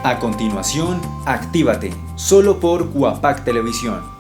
A continuación, Actívate, solo por Guapac Televisión.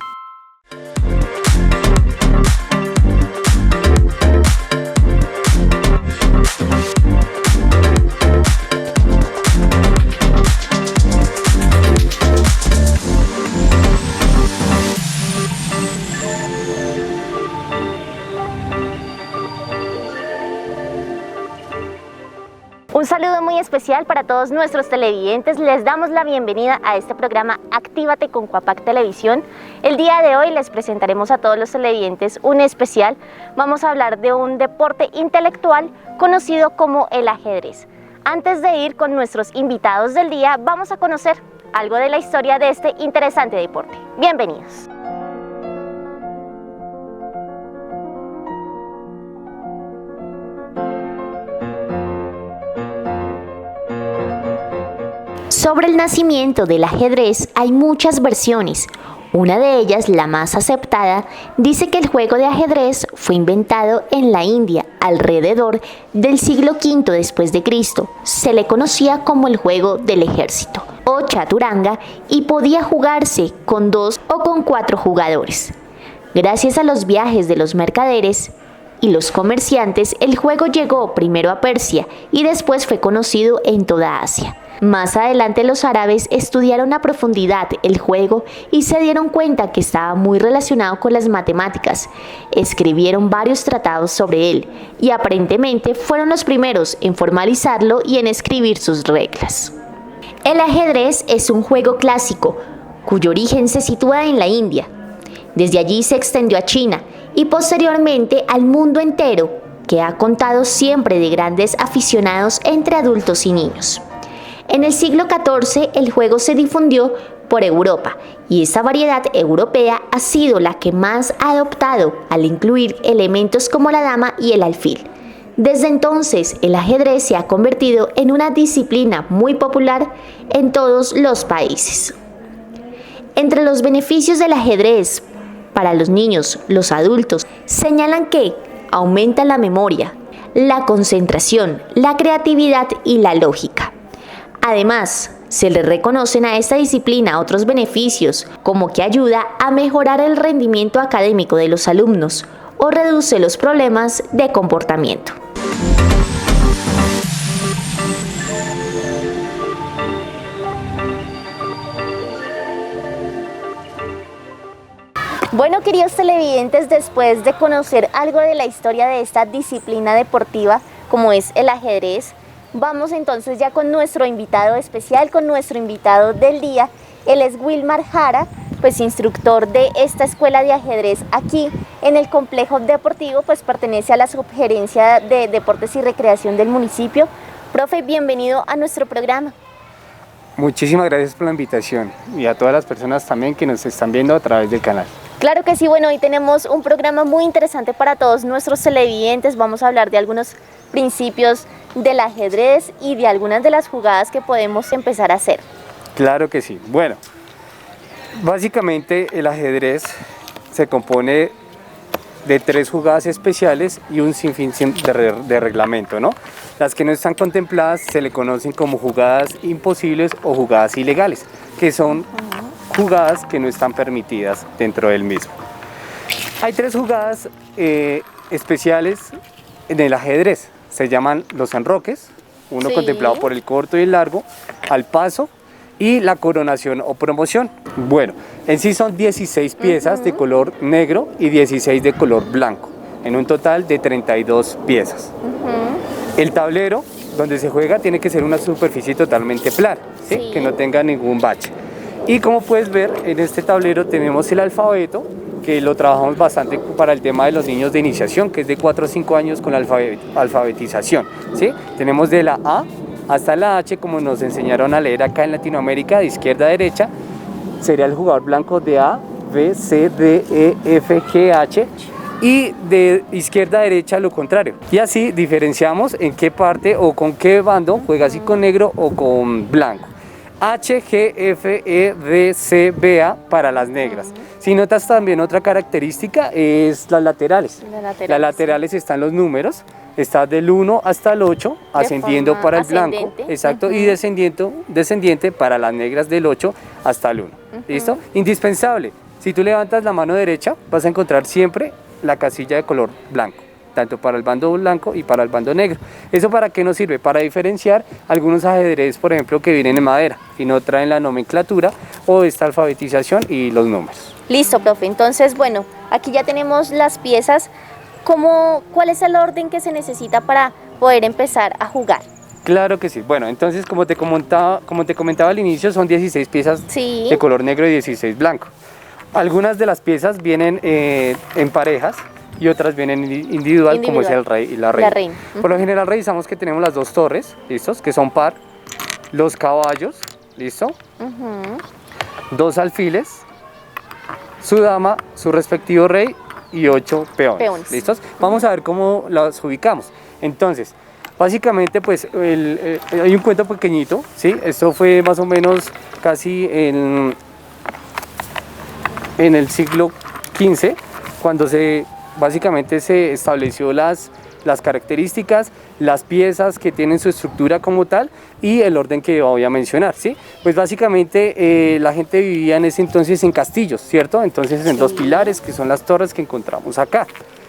Un saludo muy especial para todos nuestros televidentes. Les damos la bienvenida a este programa Actívate con Guapac Televisión. El día de hoy les presentaremos a todos los televidentes un especial. Vamos a hablar de un deporte intelectual conocido como el ajedrez. Antes de ir con nuestros invitados del día, vamos a conocer algo de la historia de este interesante deporte. Bienvenidos. Sobre el nacimiento del ajedrez hay muchas versiones. Una de ellas, la más aceptada, dice que el juego de ajedrez fue inventado en la India alrededor del siglo V después de Cristo. Se le conocía como el juego del ejército o chaturanga y podía jugarse con 2 o con 4 jugadores. Gracias a los viajes de los mercaderes y los comerciantes, el juego llegó primero a Persia y después fue conocido en toda Asia. Más adelante los árabes estudiaron a profundidad el juego y se dieron cuenta que estaba muy relacionado con las matemáticas. Escribieron varios tratados sobre él y aparentemente fueron los primeros en formalizarlo y en escribir sus reglas. El ajedrez es un juego clásico cuyo origen se sitúa en la India. Desde allí se extendió a China y posteriormente al mundo entero, que ha contado siempre de grandes aficionados entre adultos y niños. En el siglo XIV el juego se difundió por Europa y esta variedad europea ha sido la que más ha adoptado al incluir elementos como la dama y el alfil. Desde entonces el ajedrez se ha convertido en una disciplina muy popular en todos los países. Entre los beneficios del ajedrez para los niños, los adultos, señalan que aumenta la memoria, la concentración, la creatividad y la lógica. Además, se le reconocen a esta disciplina otros beneficios, como que ayuda a mejorar el rendimiento académico de los alumnos o reduce los problemas de comportamiento. Bueno, queridos televidentes, después de conocer algo de la historia de esta disciplina deportiva como es el ajedrez, vamos entonces ya con nuestro invitado especial, con nuestro invitado del día. Él es Wilmar Jara, pues instructor de esta escuela de ajedrez aquí en el complejo deportivo, pues pertenece a la subgerencia de deportes y recreación del municipio. Profe, bienvenido a nuestro programa. Muchísimas gracias por la invitación y a todas las personas también que nos están viendo a través del canal. Claro que sí, bueno, hoy tenemos un programa muy interesante para todos nuestros televidentes. Vamos a hablar de algunos principios del ajedrez y de algunas de las jugadas que podemos empezar a hacer. Claro que sí. Bueno, básicamente el ajedrez se compone de 3 jugadas especiales y un sinfín de reglamento, ¿no? Las que no están contempladas se le conocen como jugadas imposibles o jugadas ilegales, que son jugadas que no están permitidas dentro del mismo. Hay 3 jugadas especiales en el ajedrez. Se llaman los enroques, uno contemplado por el corto y el largo, al paso y la coronación o promoción. Bueno, en sí son 16 piezas de color negro y 16 de color blanco, en un total de 32 piezas. El tablero donde se juega tiene que ser una superficie totalmente plana, ¿sí? Que no tenga ningún bache. Y como puedes ver, en este tablero tenemos el alfabeto, que lo trabajamos bastante para el tema de los niños de iniciación, que es de 4 o 5 años con la alfabetización, ¿sí? Tenemos de la A hasta la H, como nos enseñaron a leer acá en Latinoamérica, de izquierda a derecha, sería el jugador blanco de A, B, C, D, E, F, G, H, y de izquierda a derecha lo contrario. Y así diferenciamos en qué parte o con qué bando juega, así con negro o con blanco. H, G, F, E, D, C, B, A para las negras. Si notas también otra característica es las laterales. Las laterales están los números, está del 1 hasta el 8, ascendiendo forma para el ascendente. blanco, exacto, y descendiente para las negras del 8 hasta el 1. ¿Listo? Indispensable. Si tú levantas la mano derecha, vas a encontrar siempre la casilla de color blanco, tanto para el bando blanco y para el bando negro. ¿Eso para qué nos sirve? Para diferenciar algunos ajedrez, por ejemplo, que vienen en madera y no traen la nomenclatura o esta alfabetización y los números. Listo, profe. Entonces, bueno, aquí ya tenemos las piezas. ¿Cuál es el orden que se necesita para poder empezar a jugar? Claro que sí. Bueno, entonces, como te comentaba al inicio, son 16 piezas Sí. de color negro y 16 blanco. Algunas de las piezas vienen en parejas y otras vienen individual, como es el rey y la reina. La reina. Por lo general revisamos que tenemos las dos torres, ¿listos? Que son par, los caballos, ¿listo? Dos alfiles, su dama, su respectivo rey y 8 peones. ¿Listos? Vamos a ver cómo las ubicamos. Entonces, básicamente, pues, hay un cuento pequeñito, ¿sí? Esto fue más o menos casi en el siglo XV, cuando básicamente se estableció las características, las piezas que tienen su estructura como tal y el orden que voy a mencionar, ¿sí? Pues básicamente la gente vivía en ese entonces en castillos, ¿cierto? Entonces en dos pilares, que son las torres que encontramos acá.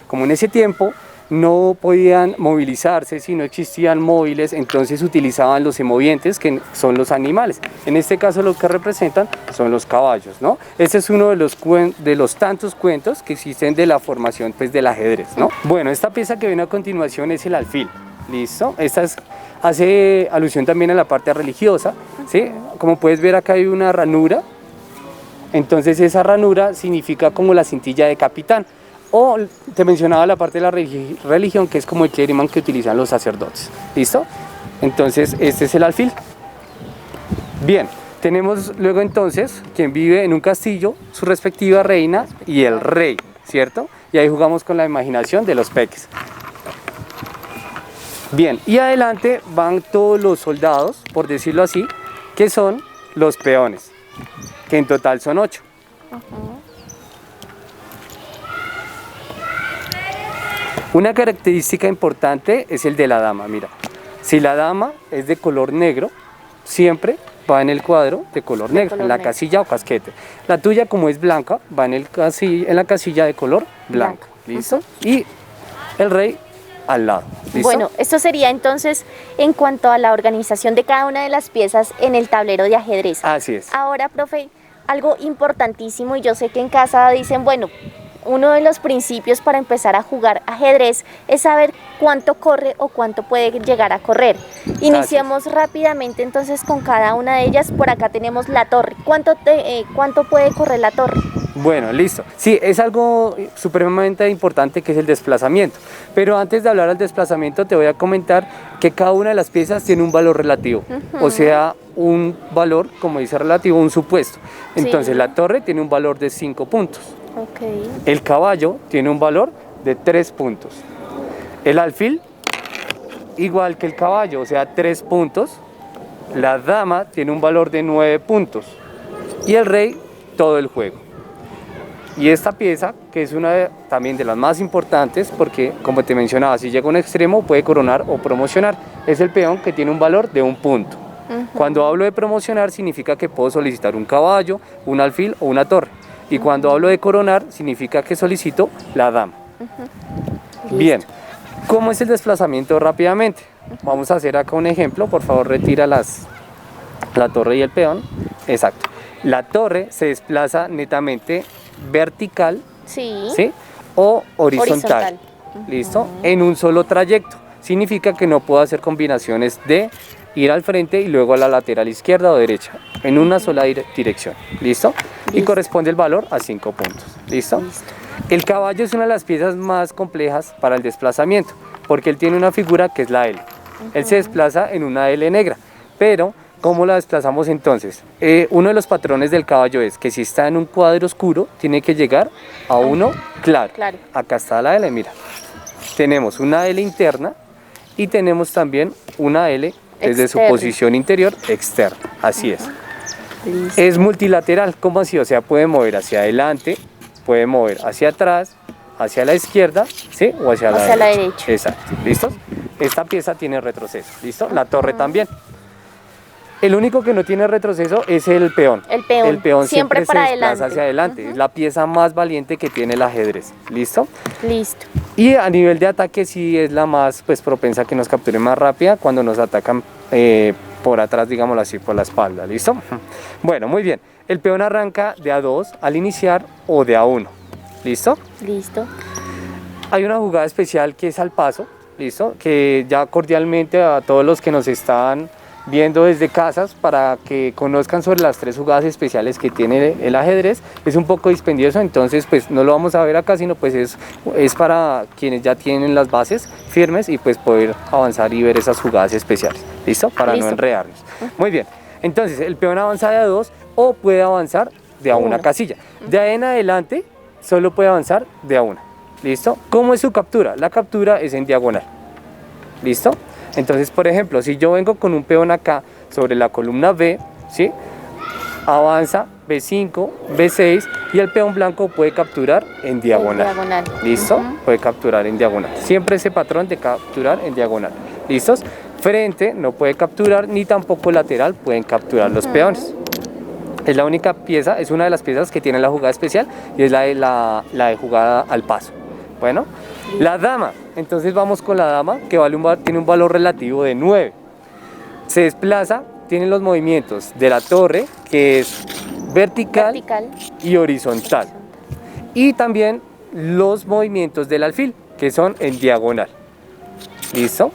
Como en ese tiempo no podían movilizarse, si no existían móviles, entonces utilizaban los semovientes, que son los animales. En este caso los que representan son los caballos, ¿no? Este es uno de los tantos cuentos que existen de la formación, pues, del ajedrez, ¿no? Bueno, esta pieza que viene a continuación es el alfil, ¿listo? Hace alusión también a la parte religiosa, ¿sí? Como puedes ver, acá hay una ranura, entonces esa ranura significa como la cintilla de capitán. O te mencionaba la parte de la religión, que es como el clériman que utilizan los sacerdotes. ¿Listo? Entonces, este es el alfil. Bien, tenemos luego entonces quien vive en un castillo, su respectiva reina y el rey, ¿cierto? Y ahí jugamos con la imaginación de los peques. Bien, y adelante van todos los soldados, por decirlo así, que son los peones, que en total son 8. Una característica importante es el de la dama. Mira, si la dama es de color negro, siempre va en el cuadro de color negro, en la casilla o casquete. La tuya, como es blanca, va en la casilla de color blanco. ¿Listo? Y el rey al lado. ¿Listo? Bueno, esto sería entonces en cuanto a la organización de cada una de las piezas en el tablero de ajedrez. Así es. Ahora, profe, algo importantísimo, y yo sé que en casa dicen, bueno, uno de los principios para empezar a jugar ajedrez es saber cuánto corre o cuánto puede llegar a correr. Iniciamos rápidamente entonces con cada una de ellas. Por acá tenemos la torre. ¿Cuánto puede correr la torre? Bueno, listo. Sí, es algo supremamente importante, que es el desplazamiento. Pero antes de hablar del desplazamiento, te voy a comentar que cada una de las piezas tiene un valor relativo. O sea, un valor, como dice relativo, un supuesto. Entonces, la torre tiene un valor de 5 puntos. El caballo tiene un valor de 3 puntos. El alfil, igual que el caballo, o sea, 3 puntos. La dama tiene un valor de 9 puntos. Y el rey, todo el juego. Y esta pieza, que es una también de las más importantes, porque como te mencionaba, si llega a un extremo puede coronar o promocionar, es el peón, que tiene un valor de 1 punto. Cuando hablo de promocionar, significa que puedo solicitar un caballo, un alfil o una torre. Y cuando hablo de coronar, significa que solicito la dama. Bien, ¿cómo es el desplazamiento rápidamente? Vamos a hacer acá un ejemplo. Por favor, retira la torre y el peón. Exacto. La torre se desplaza netamente vertical, ¿sí? O horizontal. ¿Listo? En un solo trayecto. Significa que no puedo hacer combinaciones de ir al frente y luego a la lateral izquierda o derecha, en una sola dirección. ¿Listo? Y corresponde el valor a 5 puntos. ¿Listo? El caballo es una de las piezas más complejas para el desplazamiento, porque él tiene una figura que es la L. Él se desplaza en una L negra, pero ¿cómo la desplazamos entonces? Uno de los patrones del caballo es que si está en un cuadro oscuro, tiene que llegar a uno claro. Acá está la L, mira. Tenemos una L interna y tenemos también una L desde su posición interior externa. Así es. Listo. Es multilateral. ¿Cómo así? O sea, puede mover hacia adelante, puede mover hacia atrás, hacia la izquierda, ¿sí? O hacia Hacia la derecha. derecha. Exacto, ¿listos? Esta pieza tiene retroceso, ¿listo? La torre también. El único que no tiene retroceso es el peón. El peón. El peón Siempre siempre para se desplaza adelante. hacia adelante. Es la pieza más valiente que tiene el ajedrez, ¿listo? Listo. Y a nivel de ataque sí es la más pues, propensa a que nos capturen más rápida cuando nos atacan por atrás, digámoslo así, por la espalda, ¿listo? Bueno, muy bien. El peón arranca de A2 al iniciar o de A1, ¿listo? Listo. Hay una jugada especial que es al paso, ¿listo? Que ya cordialmente a todos los que nos están viendo desde casas para que conozcan sobre las 3 jugadas especiales que tiene el ajedrez. Es un poco dispendioso, entonces pues no lo vamos a ver acá, sino pues es para quienes ya tienen las bases firmes y pues poder avanzar y ver esas jugadas especiales, ¿listo? Para no enredarnos. Muy bien, entonces el peón avanza de A2 o puede avanzar de a una casilla. De ahí en adelante solo puede avanzar de a una, ¿listo? ¿Cómo es su captura? La captura es en diagonal, ¿listo? Entonces, por ejemplo, si yo vengo con un peón acá sobre la columna B, ¿sí? Avanza B5, B6 y el peón blanco puede capturar en diagonal. ¿Listo? Puede capturar en diagonal. Siempre ese patrón de capturar en diagonal. ¿Listos? Frente no puede capturar ni tampoco lateral pueden capturar los peones. Es la única pieza, es una de las piezas que tiene la jugada especial y es la de jugada al paso. Bueno, la dama, entonces vamos con la dama que tiene un valor relativo de 9. Se desplaza, tiene los movimientos de la torre que es vertical y horizontal. Y también los movimientos del alfil que son en diagonal. ¿Listo?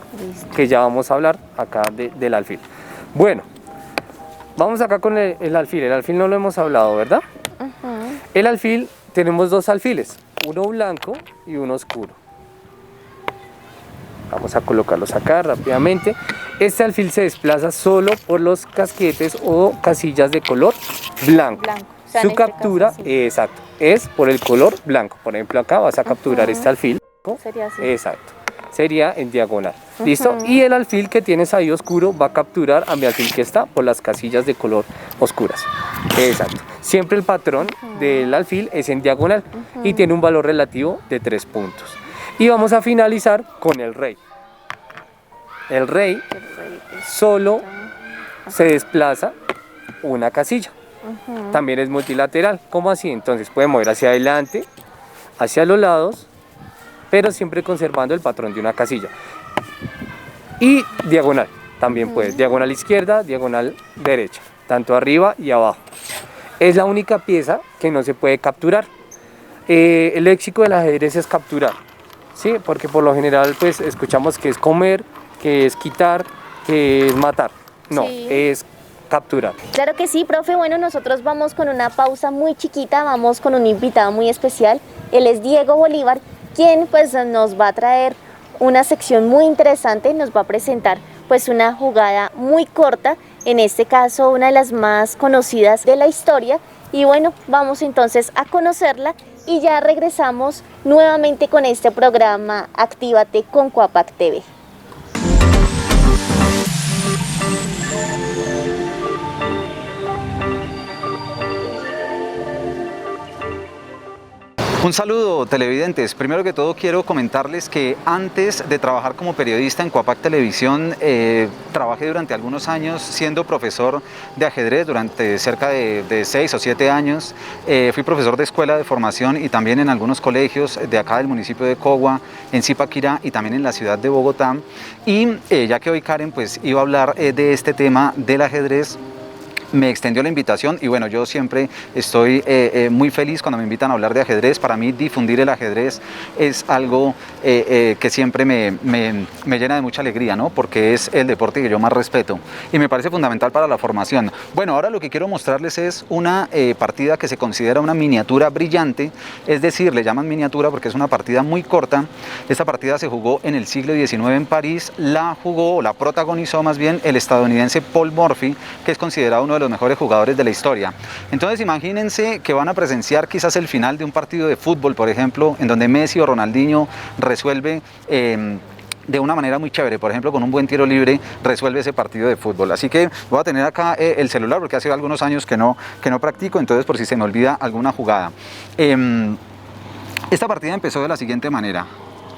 Que ya vamos a hablar acá del alfil. Bueno, vamos acá con el alfil. El alfil no lo hemos hablado, ¿verdad? El alfil, tenemos 2 alfiles, uno blanco y uno oscuro. Vamos a colocarlos acá rápidamente. Este alfil se desplaza solo por los casquetes o casillas de color blanco. O sea, su captura, caso, sí. Exacto, es por el color blanco. Por ejemplo, acá vas a capturar este alfil. Sería así. Exacto. Sería en diagonal. ¿Listo? Y el alfil que tienes ahí oscuro va a capturar a mi alfil que está por las casillas de color oscuras. Exacto. Siempre el patrón del alfil es en diagonal y tiene un valor relativo de 3 puntos. Y vamos a finalizar con el rey. El rey solo se desplaza una casilla. También es multilateral. ¿Cómo así? Entonces puede mover hacia adelante, hacia los lados, pero siempre conservando el patrón de una casilla. Y diagonal, también puede. Diagonal izquierda, diagonal derecha, tanto arriba y abajo. Es la única pieza que no se puede capturar. El léxico del ajedrez es capturar, ¿sí? Porque por lo general pues escuchamos que es comer, que es quitar, que es matar. No, sí. Es capturar. Claro que sí, profe. Bueno, nosotros vamos con una pausa muy chiquita, vamos con un invitado muy especial. Él es Diego Bolívar, quien pues nos va a traer una sección muy interesante, nos va a presentar pues una jugada muy corta, en este caso una de las más conocidas de la historia, y bueno, vamos entonces a conocerla y ya regresamos nuevamente con este programa Actívate con Cuapac TV. Un saludo, televidentes. Primero que todo quiero comentarles que antes de trabajar como periodista en Cuapac Televisión, trabajé durante algunos años siendo profesor de ajedrez durante cerca de 6 o 7 años. Fui profesor de escuela de formación y también en algunos colegios de acá del municipio de Cogua, en Zipaquirá y también en la ciudad de Bogotá. Y ya que hoy Karen pues iba a hablar de este tema del ajedrez, me extendió la invitación y bueno, yo siempre estoy muy feliz cuando me invitan a hablar de ajedrez. Para mí difundir el ajedrez es algo que siempre me llena de mucha alegría, ¿no? Porque es el deporte que yo más respeto y me parece fundamental para la formación. Bueno, ahora lo que quiero mostrarles es una partida que se considera una miniatura brillante, es decir, le llaman miniatura porque es una partida muy corta. Esta partida se jugó en el siglo XIX en París, la protagonizó más bien el estadounidense Paul Morphy, que es considerado uno de los mejores jugadores de la historia. Entonces imagínense que van a presenciar quizás el final de un partido de fútbol, por ejemplo, en donde Messi o Ronaldinho resuelve de una manera muy chévere, por ejemplo con un buen tiro libre resuelve ese partido de fútbol. Así que voy a tener acá el celular porque hace algunos años que no practico, entonces por si se me olvida alguna jugada. Esta partida empezó de la siguiente manera.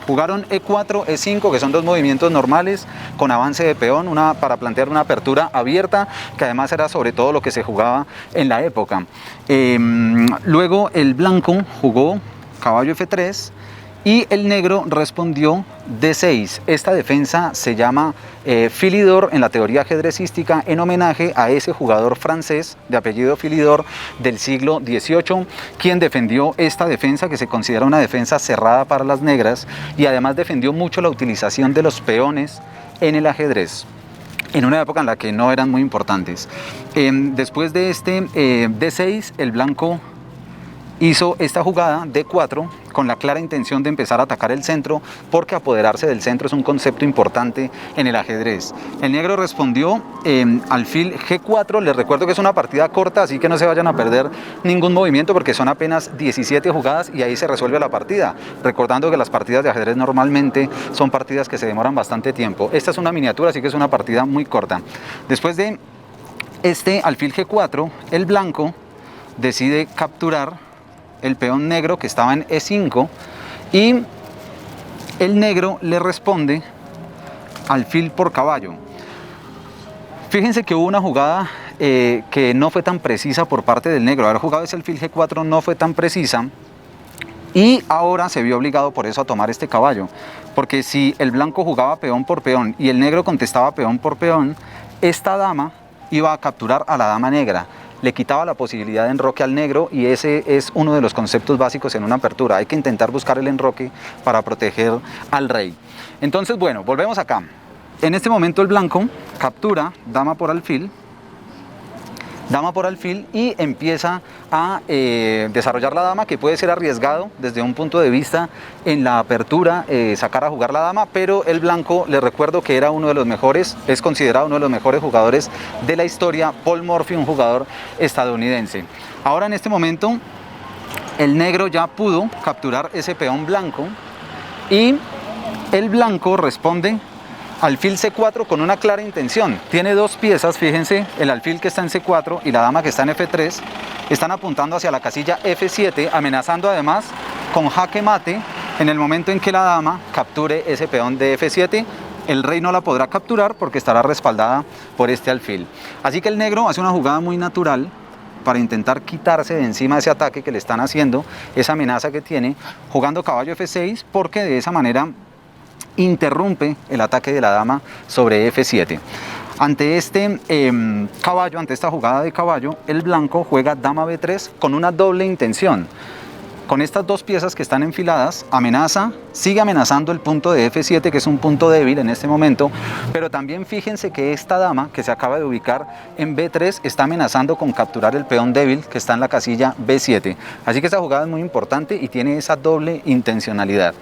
Jugaron E4, E5, que son dos movimientos normales con avance de peón, para plantear una apertura abierta, que además era sobre todo lo que se jugaba en la época. Luego el blanco jugó caballo F3 y el negro respondió D6. Esta defensa se llama Philidor en la teoría ajedrecística, en homenaje a ese jugador francés de apellido Philidor del siglo XVIII, quien defendió esta defensa, que se considera una defensa cerrada para las negras, y además defendió mucho la utilización de los peones en el ajedrez, en una época en la que no eran muy importantes. Después de este D6, el blanco hizo esta jugada D4 con la clara intención de empezar a atacar el centro, porque apoderarse del centro es un concepto importante en el ajedrez. El negro respondió alfil G4. Les recuerdo que es una partida corta, así que no se vayan a perder ningún movimiento porque son apenas 17 jugadas y ahí se resuelve la partida. Recordando que las partidas de ajedrez normalmente son partidas que se demoran bastante tiempo. Esta es una miniatura, así que es una partida muy corta. Después de este alfil G4, el blanco decide capturar el peón negro que estaba en E5 y el negro le responde alfil por caballo. Fíjense que hubo una jugada que no fue tan precisa por parte del negro. Haber jugado ese alfil G4 no fue tan precisa y ahora se vio obligado por eso a tomar este caballo, porque si el blanco jugaba peón por peón y el negro contestaba peón por peón, esta dama iba a capturar a la dama negra, le quitaba la posibilidad de enroque al negro, y ese es uno de los conceptos básicos en una apertura. Hay que intentar buscar el enroque para proteger al rey. Entonces, bueno, volvemos acá. En este momento el blanco captura dama por alfil y empieza a desarrollar la dama, que puede ser arriesgado desde un punto de vista en la apertura, sacar a jugar la dama, pero el blanco, les recuerdo que era uno de los mejores, es considerado uno de los mejores jugadores de la historia, Paul Morphy, un jugador estadounidense. Ahora en este momento el negro ya pudo capturar ese peón blanco y el blanco responde alfil C4 con una clara intención. Tiene dos piezas, fíjense, el alfil que está en C4 y la dama que está en F3 están apuntando hacia la casilla F7, amenazando además con jaque mate en el momento en que la dama capture ese peón de F7. El rey no la podrá capturar porque estará respaldada por este alfil. Así que el negro hace una jugada muy natural para intentar quitarse de encima ese ataque que le están haciendo, esa amenaza que tiene, jugando caballo F6, porque de esa manera interrumpe el ataque de la dama sobre F7. Ante este caballo, ante esta jugada de caballo, el blanco juega dama B3 con una doble intención. Con estas dos piezas que están enfiladas, sigue amenazando el punto de F7, que es un punto débil en este momento, pero también fíjense que esta dama que se acaba de ubicar en B3 está amenazando con capturar el peón débil que está en la casilla B7. Así que esta jugada es muy importante y tiene esa doble intencionalidad.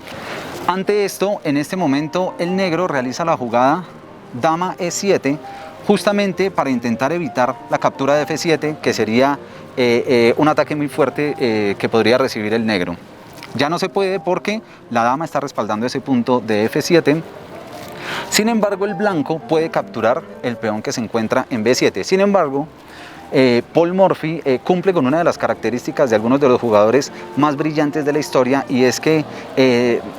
Ante esto, en este momento, el negro realiza la jugada dama E7, justamente para intentar evitar la captura de F7, que sería un ataque muy fuerte que podría recibir el negro. Ya no se puede porque la dama está respaldando ese punto de F7. Sin embargo, el blanco puede capturar el peón que se encuentra en B7. Sin embargo, Paul Morphy cumple con una de las características de algunos de los jugadores más brillantes de la historia, y es que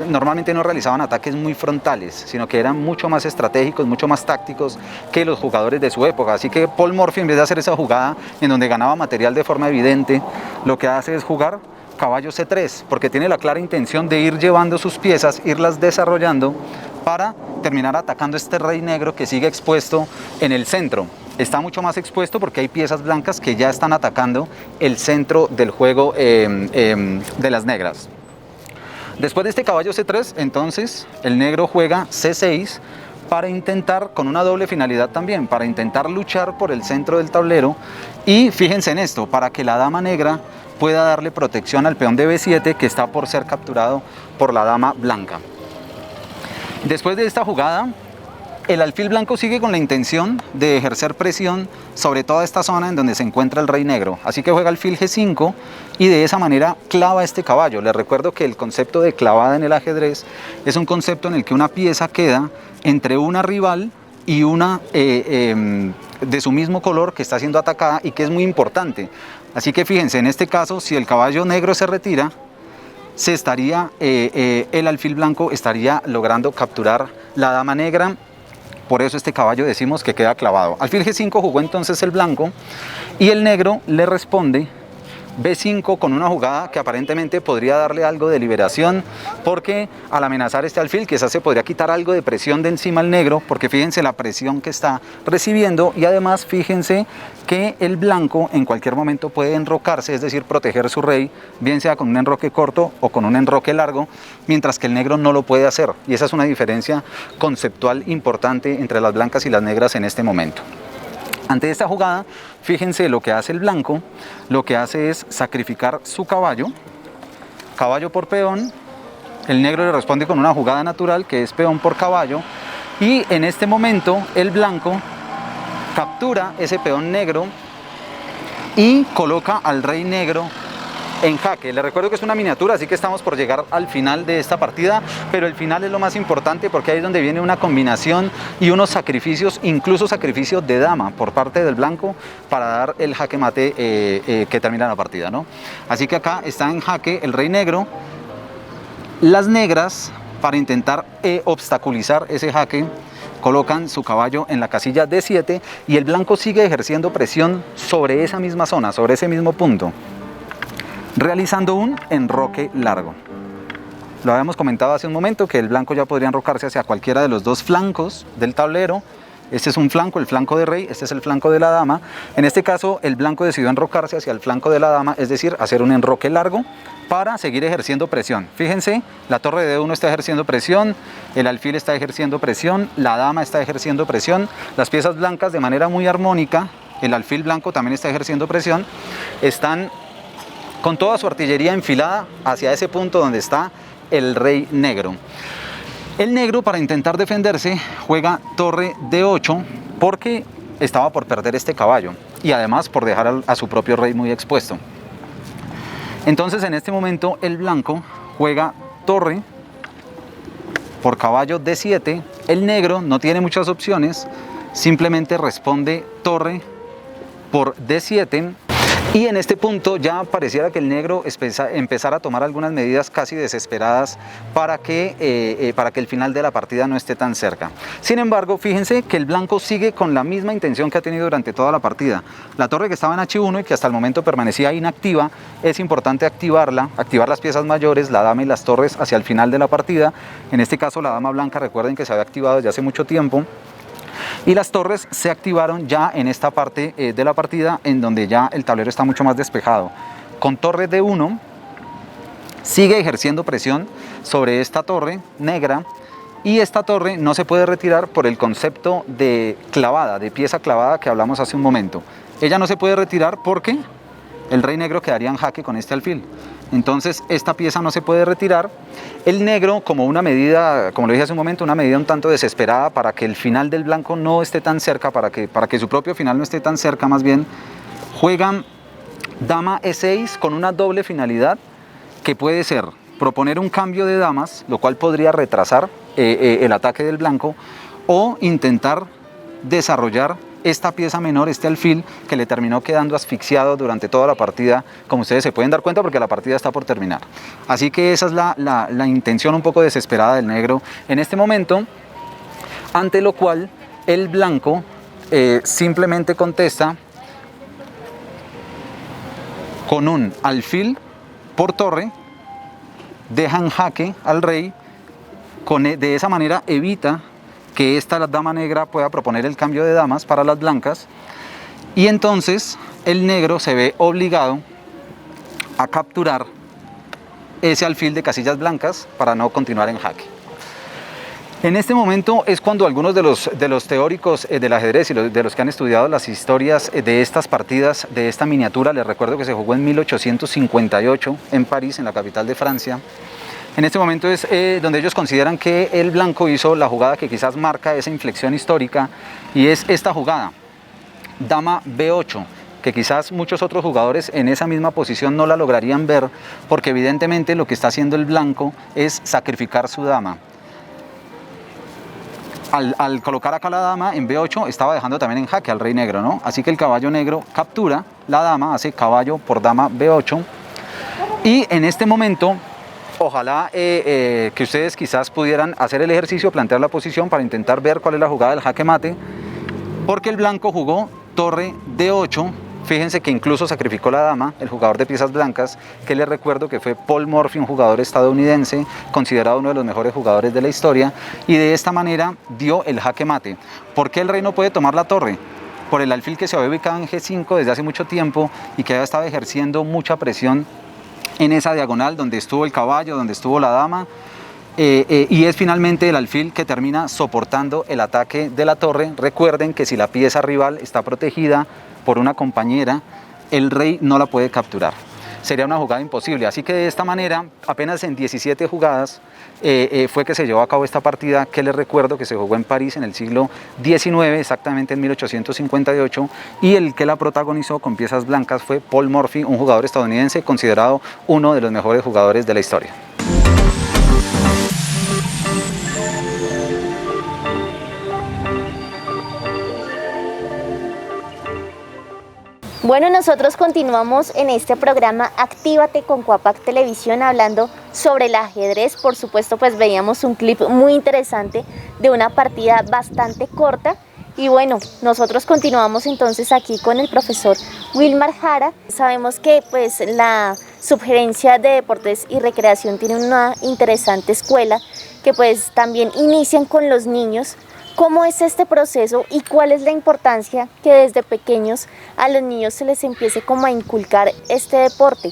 normalmente no realizaban ataques muy frontales, sino que eran mucho más estratégicos, mucho más tácticos que los jugadores de su época. Así que Paul Morphy, en vez de hacer esa jugada en donde ganaba material de forma evidente, lo que hace es jugar caballo C3, porque tiene la clara intención de ir llevando sus piezas, irlas desarrollando para terminar atacando este rey negro que sigue expuesto en el centro. Está mucho más expuesto porque hay piezas blancas que ya están atacando el centro del juego de las negras. Después de este caballo C3, entonces el negro juega C6 para intentar, con una doble finalidad también, para intentar luchar por el centro del tablero, y fíjense en esto, para que la dama negra pueda darle protección al peón de B7 que está por ser capturado por la dama blanca. Después de esta jugada, el alfil blanco sigue con la intención de ejercer presión sobre toda esta zona en donde se encuentra el rey negro. Así que juega alfil G5 y de esa manera clava este caballo. Les recuerdo que el concepto de clavada en el ajedrez es un concepto en el que una pieza queda entre una rival y una de su mismo color que está siendo atacada, y que es muy importante. Así que fíjense, en este caso, si el caballo negro se retira, se estaría, el alfil blanco estaría logrando capturar la dama negra. Por eso este caballo decimos que queda clavado. Alfil G5 jugó entonces el blanco y el negro le responde B5 con una jugada que aparentemente podría darle algo de liberación, porque al amenazar este alfil quizás se podría quitar algo de presión de encima al negro, porque fíjense la presión que está recibiendo, y además fíjense que el blanco en cualquier momento puede enrocarse, es decir, proteger su rey, bien sea con un enroque corto o con un enroque largo, mientras que el negro no lo puede hacer, y esa es una diferencia conceptual importante entre las blancas y las negras en este momento. Ante esta jugada, fíjense lo que hace el blanco, lo que hace es sacrificar su caballo, caballo por peón, el negro le responde con una jugada natural que es peón por caballo, y en este momento el blanco captura ese peón negro y coloca al rey negro en jaque. Les recuerdo que es una miniatura, así que estamos por llegar al final de esta partida, pero el final es lo más importante porque ahí es donde viene una combinación y unos sacrificios, incluso sacrificios de dama por parte del blanco para dar el jaque mate que termina la partida, ¿no? Así que acá está en jaque el rey negro, las negras, para intentar obstaculizar ese jaque, colocan su caballo en la casilla D7 y el blanco sigue ejerciendo presión sobre esa misma zona, sobre ese mismo punto, realizando un enroque largo. Lo habíamos comentado hace un momento que el blanco ya podría enrocarse hacia cualquiera de los dos flancos del tablero. Este es un flanco, el flanco de rey, este es el flanco de la dama. En este caso el blanco decidió enrocarse hacia el flanco de la dama, es decir, hacer un enroque largo para seguir ejerciendo presión. Fíjense, la torre de D1 está ejerciendo presión, el alfil está ejerciendo presión, la dama está ejerciendo presión, las piezas blancas de manera muy armónica, el alfil blanco también está ejerciendo presión, están con toda su artillería enfilada hacia ese punto donde está el rey negro. El negro, para intentar defenderse, juega torre D8 porque estaba por perder este caballo y además por dejar a su propio rey muy expuesto. Entonces en este momento el blanco juega torre por caballo D7, el negro no tiene muchas opciones, simplemente responde torre por D7. Y en este punto ya pareciera que el negro empezara a tomar algunas medidas casi desesperadas para que el final de la partida no esté tan cerca. Sin embargo, fíjense que el blanco sigue con la misma intención que ha tenido durante toda la partida. La torre que estaba en H1 y que hasta el momento permanecía inactiva, es importante activarla, activar las piezas mayores, la dama y las torres hacia el final de la partida. En este caso la dama blanca, recuerden que se había activado ya hace mucho tiempo. Y las torres se activaron ya en esta parte de la partida en donde ya el tablero está mucho más despejado. Con torre D1 sigue ejerciendo presión sobre esta torre negra y esta torre no se puede retirar por el concepto de clavada, de pieza clavada que hablamos hace un momento. Ella no se puede retirar porque el rey negro quedaría en jaque con este alfil. Entonces esta pieza no se puede retirar. El negro, como una medida, como lo dije hace un momento, una medida un tanto desesperada para que el final del blanco no esté tan cerca, para que su propio final no esté tan cerca, más bien, juegan dama E6 con una doble finalidad que puede ser proponer un cambio de damas, lo cual podría retrasar el ataque del blanco, o intentar desarrollar esta pieza menor, este alfil, que le terminó quedando asfixiado durante toda la partida, como ustedes se pueden dar cuenta porque la partida está por terminar. Así que esa es la intención un poco desesperada del negro en este momento, ante lo cual el blanco simplemente contesta con un alfil por torre, deja en jaque al rey, de esa manera evita que esta dama negra pueda proponer el cambio de damas para las blancas, y entonces el negro se ve obligado a capturar ese alfil de casillas blancas para no continuar en jaque. En este momento es cuando algunos de los teóricos del ajedrez y de los que han estudiado las historias de estas partidas, de esta miniatura, les recuerdo que se jugó en 1858 en París, en la capital de Francia. En este momento es donde ellos consideran que el blanco hizo la jugada que quizás marca esa inflexión histórica, y es esta jugada, dama B8, que quizás muchos otros jugadores en esa misma posición no la lograrían ver, porque evidentemente lo que está haciendo el blanco es sacrificar su dama. Al colocar acá la dama en B8 estaba dejando también en jaque al rey negro, ¿no? Así que el caballo negro captura la dama, hace caballo por dama B8, y en este momento Ojalá que ustedes quizás pudieran hacer el ejercicio, plantear la posición para intentar ver cuál es la jugada del jaque mate, porque el blanco jugó torre D8. Fíjense que incluso sacrificó la dama, el jugador de piezas blancas, que les recuerdo que fue Paul Morphy, un jugador estadounidense, considerado uno de los mejores jugadores de la historia, y de esta manera dio el jaque mate. ¿Por qué el rey no puede tomar la torre? Por el alfil que se había ubicado en G5 desde hace mucho tiempo y que había estado ejerciendo mucha presión en esa diagonal donde estuvo el caballo, donde estuvo la dama, y es finalmente el alfil que termina soportando el ataque de la torre. Recuerden que si la pieza rival está protegida por una compañera, el rey no la puede capturar. Sería una jugada imposible, así que de esta manera, apenas en 17 jugadas fue que se llevó a cabo esta partida, que les recuerdo que se jugó en París en el siglo XIX, exactamente en 1858, y el que la protagonizó con piezas blancas fue Paul Morphy, un jugador estadounidense considerado uno de los mejores jugadores de la historia. Bueno, nosotros continuamos en este programa Actívate con Cuapac Televisión hablando sobre el ajedrez. Por supuesto, pues veíamos un clip muy interesante de una partida bastante corta. Y bueno, nosotros continuamos entonces aquí con el profesor Wilmar Jara. Sabemos que pues la Subgerencia de Deportes y Recreación tiene una interesante escuela que pues también inician con los niños. ¿Cómo es este proceso y cuál es la importancia que desde pequeños a los niños se les empiece como a inculcar este deporte?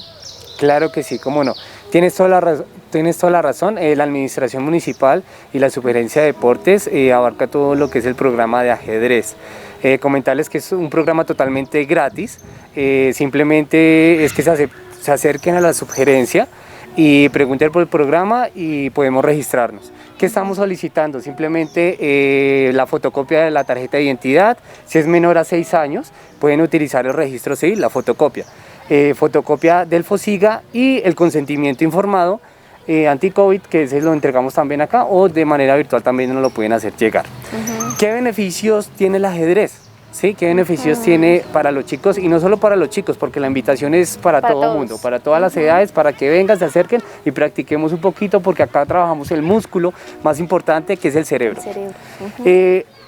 Claro que sí, cómo no. Tienes toda la razón. La administración municipal y la Subgerencia de Deportes abarca todo lo que es el programa de ajedrez. Comentarles que es un programa totalmente gratis, simplemente es que se acerquen a la subgerencia y pregunten por el programa y podemos registrarnos. ¿Qué estamos solicitando? Simplemente la fotocopia de la tarjeta de identidad. Si es menor a 6 años, pueden utilizar el registro civil, la fotocopia. Fotocopia del FOSIGA y el consentimiento informado anti-COVID, que ese lo entregamos también acá, o de manera virtual también nos lo pueden hacer llegar. ¿Qué beneficios tiene el ajedrez? ¿Sí? ¿Qué beneficios tiene para los chicos? Y no solo para los chicos, porque la invitación es para todo el mundo, para todas las edades, para que vengan, se acerquen y practiquemos un poquito, porque acá trabajamos el músculo más importante, que es el cerebro.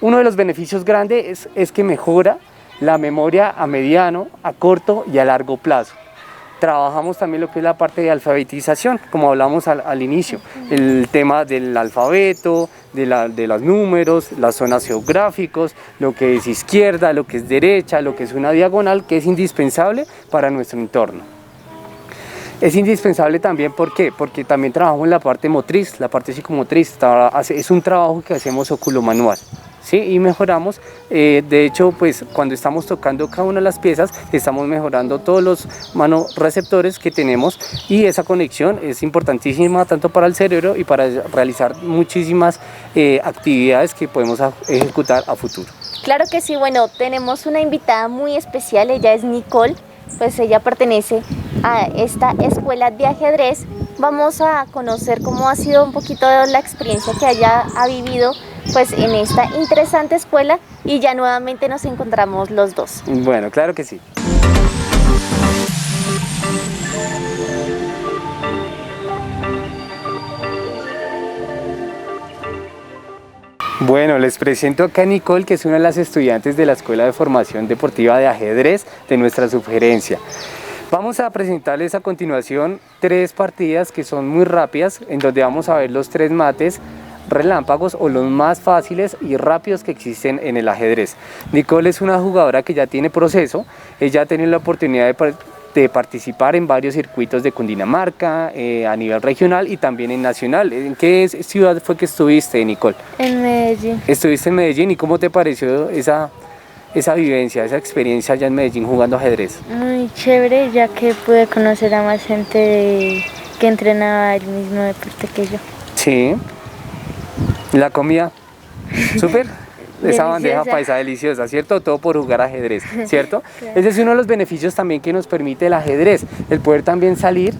Uno de los beneficios grandes es que mejora la memoria a mediano, a corto y a largo plazo. Trabajamos también lo que es la parte de alfabetización, como hablamos al inicio, el tema del alfabeto, de los números, las zonas geográficos, lo que es izquierda, lo que es derecha, lo que es una diagonal, que es indispensable para nuestro entorno. Es indispensable también, ¿por qué? Porque también trabajamos en la parte motriz, la parte psicomotriz, es un trabajo que hacemos oculomanual. ¿Sí? Y mejoramos, de hecho, pues cuando estamos tocando cada una de las piezas, estamos mejorando todos los manoreceptores que tenemos, y esa conexión es importantísima tanto para el cerebro y para realizar muchísimas actividades que podemos ejecutar a futuro. Claro que sí, bueno, tenemos una invitada muy especial, ella es Nicole, pues ella pertenece a esta escuela de ajedrez. Vamos a conocer cómo ha sido un poquito la experiencia que ella ha vivido pues en esta interesante escuela, y ya nuevamente nos encontramos los dos. Bueno, claro que sí. Bueno, les presento acá a Nicole, que es una de las estudiantes de la Escuela de Formación Deportiva de Ajedrez de nuestra subgerencia. Vamos a presentarles a continuación 3 partidas que son muy rápidas, en donde vamos a ver los 3 mates relámpagos o los más fáciles y rápidos que existen en el ajedrez. Nicole es una jugadora que ya tiene proceso, ella ha tenido la oportunidad de participar en varios circuitos de Cundinamarca, a nivel regional y también en nacional. ¿En qué ciudad fue que estuviste, Nicole? En Medellín. Estuviste en Medellín, ¿y cómo te pareció esa vivencia, esa experiencia allá en Medellín jugando ajedrez? Muy chévere, ya que pude conocer a más gente que entrenaba el mismo deporte que yo. Sí. ¿La comida? ¿Súper? Esa bandeja paisa deliciosa, ¿cierto? Todo por jugar ajedrez, ¿cierto? Claro. Ese es uno de los beneficios también que nos permite el ajedrez, el poder también salir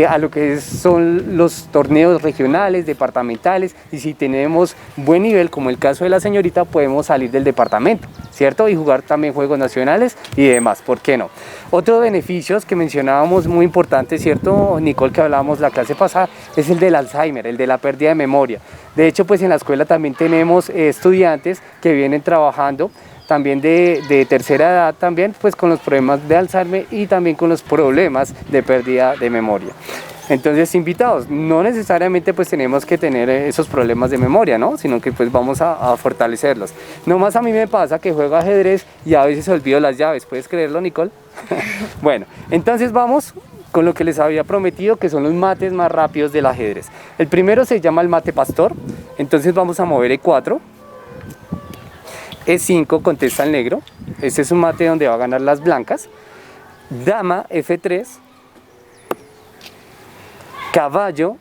a lo que son los torneos regionales, departamentales, y si tenemos buen nivel, como el caso de la señorita, podemos salir del departamento, ¿cierto? Y jugar también juegos nacionales y demás, ¿por qué no? Otro beneficios que mencionábamos muy importante, ¿cierto, Nicole, que hablábamos la clase pasada, es el del Alzheimer, el de la pérdida de memoria. De hecho, pues en la escuela también tenemos estudiantes que vienen trabajando también de tercera edad también, pues con los problemas de Alzheimer y también con los problemas de pérdida de memoria. Entonces, invitados, no necesariamente pues tenemos que tener esos problemas de memoria, ¿no? Sino que pues vamos a fortalecerlos. Nomás a mí me pasa que juego ajedrez y a veces olvido las llaves, ¿puedes creerlo, Nicole? Bueno, entonces vamos con lo que les había prometido, que son los mates más rápidos del ajedrez. El primero se llama el mate pastor, entonces vamos a mover E4. E5 contesta el negro, este es un mate donde va a ganar las blancas. Dama F3, caballo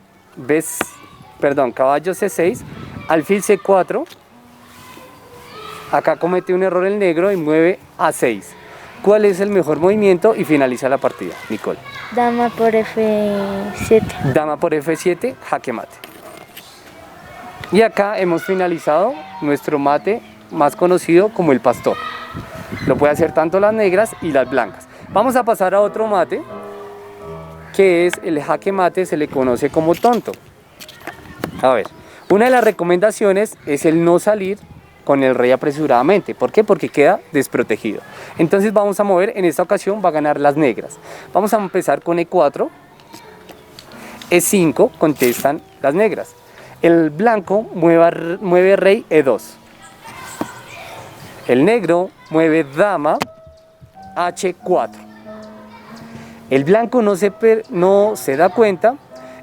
caballo C6, alfil C4, acá comete un error el negro y mueve A6. ¿Cuál es el mejor movimiento? Y finaliza la partida, Nicole. Dama por F7. Dama por F7, jaque mate. Y acá hemos finalizado nuestro mate más conocido como el pastor. Lo puede hacer tanto las negras y las blancas. Vamos a pasar a otro mate, que es el jaque mate, se le conoce como tonto. A ver, una de las recomendaciones es el no salir con el rey apresuradamente. ¿Por qué? Porque queda desprotegido. Entonces vamos a mover, en esta ocasión va a ganar las negras. Vamos a empezar con E4, E5, contestan las negras. El blanco mueve rey E2. El negro mueve dama H4. El blanco no se da cuenta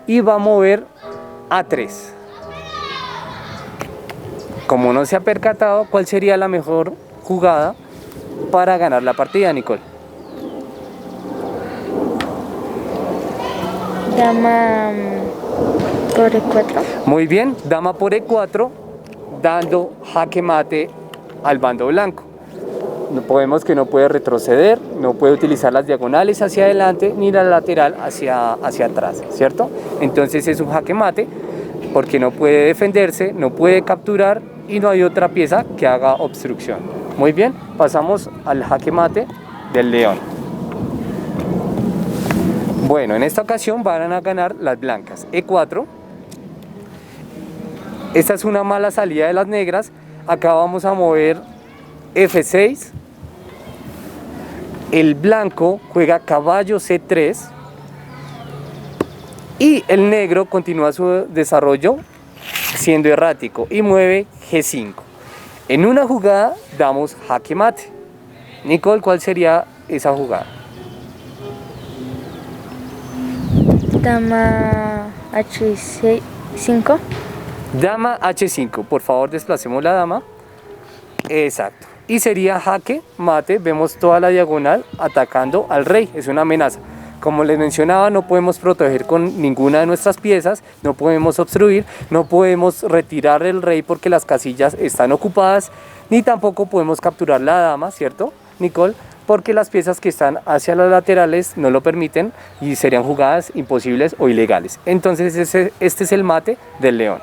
y va a mover A3. Como no se ha percatado, ¿cuál sería la mejor jugada para ganar la partida, Nicole? Dama por E4. Muy bien, dama por E4, dando jaque mate al bando blanco. Podemos que no puede retroceder, no puede utilizar las diagonales hacia adelante ni la lateral hacia atrás, ¿cierto? Entonces es un jaque mate porque no puede defenderse, no puede capturar y no hay otra pieza que haga obstrucción. Muy bien, pasamos al jaque mate del león. Bueno, en esta ocasión van a ganar las blancas. E4. Esta es una mala salida de las negras. Acá vamos a mover F6. El blanco juega caballo C3 y el negro continúa su desarrollo siendo errático y mueve G5. En una jugada damos jaque mate. Nicole, ¿cuál sería esa jugada? Dama H5. Dama H5, por favor desplacemos la dama. Exacto. Y sería jaque mate, vemos toda la diagonal atacando al rey, es una amenaza. Como les mencionaba, no podemos proteger con ninguna de nuestras piezas, no podemos obstruir, no podemos retirar el rey porque las casillas están ocupadas, ni tampoco podemos capturar la dama, ¿cierto, Nicole? Porque las piezas que están hacia los laterales no lo permiten y serían jugadas imposibles o ilegales. Entonces este es el mate del león.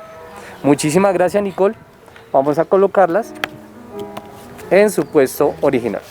Muchísimas gracias, Nicole. Vamos a colocarlas en su puesto original.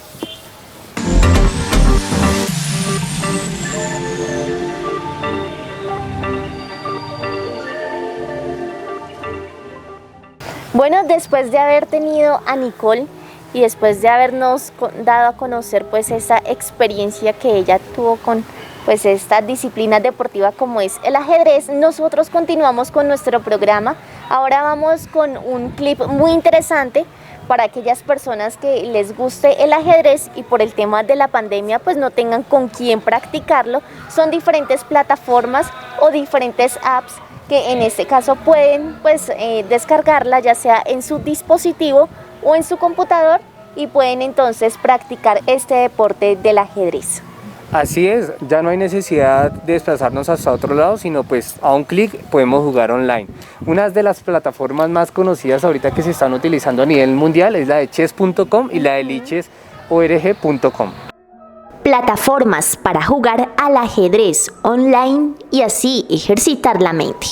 Bueno, después de haber tenido a Nicole y después de habernos dado a conocer pues esta experiencia que ella tuvo con pues esta disciplina deportiva como es el ajedrez, nosotros continuamos con nuestro programa. Ahora vamos con un clip muy interesante para aquellas personas que les guste el ajedrez y por el tema de la pandemia pues no tengan con quién practicarlo. Son diferentes plataformas o diferentes apps que en este caso pueden pues descargarla ya sea en su dispositivo o en su computador y pueden entonces practicar este deporte del ajedrez. Así es, ya no hay necesidad de desplazarnos hasta otro lado, sino pues a un clic podemos jugar online. Una de las plataformas más conocidas ahorita que se están utilizando a nivel mundial es la de chess.com y la de lichess.org.com. plataformas para jugar al ajedrez online y así ejercitar la mente.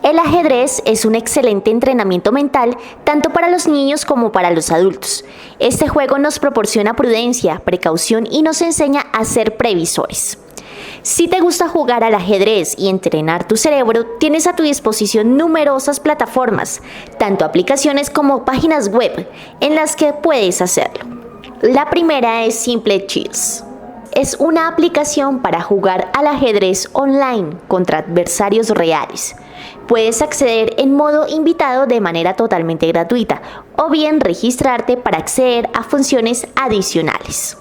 El ajedrez es un excelente entrenamiento mental tanto para los niños como para los adultos. Este juego nos proporciona prudencia, precaución y nos enseña a ser previsores. Si te gusta jugar al ajedrez y entrenar tu cerebro, tienes a tu disposición numerosas plataformas, tanto aplicaciones como páginas web en las que puedes hacerlo. La primera es Simple Chess. Es una aplicación para jugar al ajedrez online contra adversarios reales. Puedes acceder en modo invitado de manera totalmente gratuita o bien registrarte para acceder a funciones adicionales.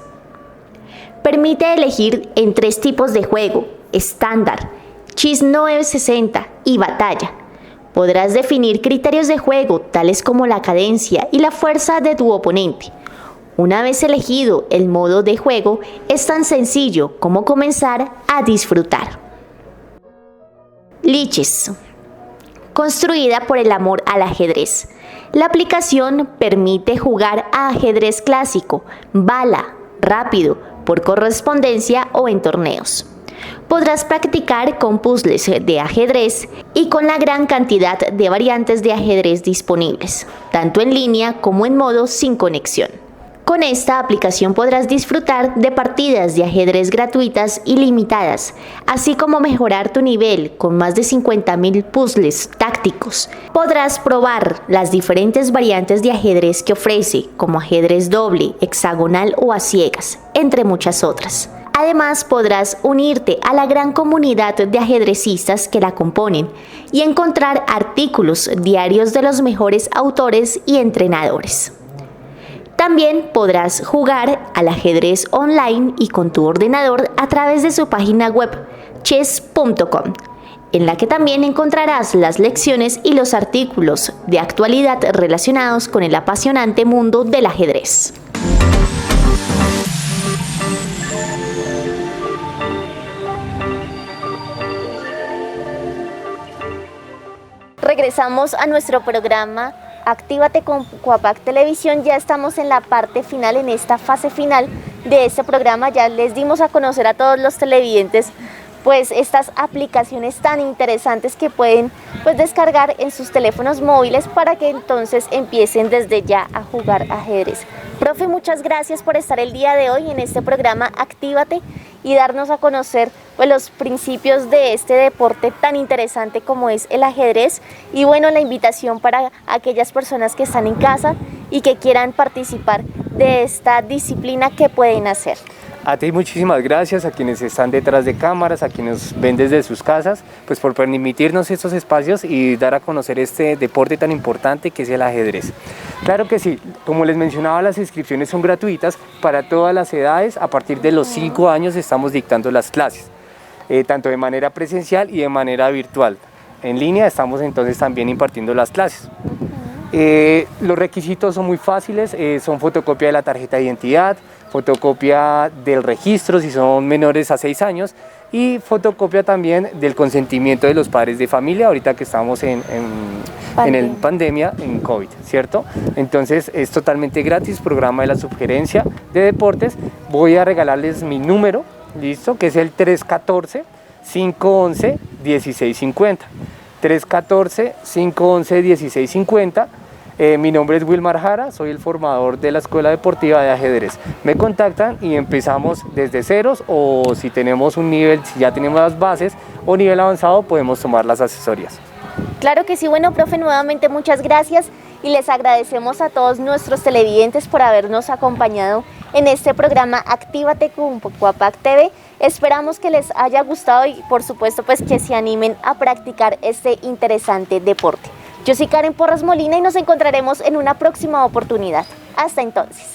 Permite elegir en 3 tipos de juego: estándar, Chess 960 y batalla. Podrás definir criterios de juego tales como la cadencia y la fuerza de tu oponente. Una vez elegido el modo de juego, es tan sencillo como comenzar a disfrutar. Lichess. Construida por el amor al ajedrez. La aplicación permite jugar a ajedrez clásico, bala, rápido, por correspondencia o en torneos. Podrás practicar con puzzles de ajedrez y con la gran cantidad de variantes de ajedrez disponibles, tanto en línea como en modo sin conexión. Con esta aplicación podrás disfrutar de partidas de ajedrez gratuitas y limitadas, así como mejorar tu nivel con más de 50.000 puzzles tácticos. Podrás probar las diferentes variantes de ajedrez que ofrece, como ajedrez doble, hexagonal o a ciegas, entre muchas otras. Además, podrás unirte a la gran comunidad de ajedrecistas que la componen y encontrar artículos diarios de los mejores autores y entrenadores. También podrás jugar al ajedrez online y con tu ordenador a través de su página web chess.com, en la que también encontrarás las lecciones y los artículos de actualidad relacionados con el apasionante mundo del ajedrez. Regresamos a nuestro programa Actívate con Cuapac Televisión. Ya estamos en la parte final, en esta fase final de este programa. Ya les dimos a conocer a todos los televidentes pues estas aplicaciones tan interesantes que pueden descargar en sus teléfonos móviles para que entonces empiecen desde ya a jugar ajedrez. Profe, muchas gracias por estar el día de hoy en este programa Actívate y darnos a conocer los principios de este deporte tan interesante como es el ajedrez. Y bueno, la invitación para aquellas personas que están en casa y que quieran participar de esta disciplina, ¿qué pueden hacer? A ti muchísimas gracias, a quienes están detrás de cámaras, a quienes ven desde sus casas, pues por permitirnos estos espacios y dar a conocer este deporte tan importante que es el ajedrez. Claro que sí, como les mencionaba, las inscripciones son gratuitas para todas las edades. A partir de los 5 años estamos dictando las clases, tanto de manera presencial y de manera virtual. En línea estamos entonces también impartiendo las clases. Los requisitos son muy fáciles, son fotocopia de la tarjeta de identidad, fotocopia del registro si son menores a 6 años y fotocopia también del consentimiento de los padres de familia, ahorita que estamos en pandemia, en COVID, ¿cierto? Entonces es totalmente gratis, programa de la Subgerencia de Deportes. Voy a regalarles mi número, ¿listo? Que es el 314-511-1650. 314-511-1650. Mi nombre es Wilmar Jara, soy el formador de la Escuela Deportiva de Ajedrez. Me contactan y empezamos desde ceros, o si tenemos un nivel, si ya tenemos las bases o nivel avanzado, podemos tomar las asesorías. Claro que sí. Bueno, profe, nuevamente muchas gracias y les agradecemos a todos nuestros televidentes por habernos acompañado en este programa Actívate con Cuapac TV. Esperamos que les haya gustado y por supuesto que se animen a practicar este interesante deporte. Yo soy Karen Porras Molina y nos encontraremos en una próxima oportunidad. Hasta entonces.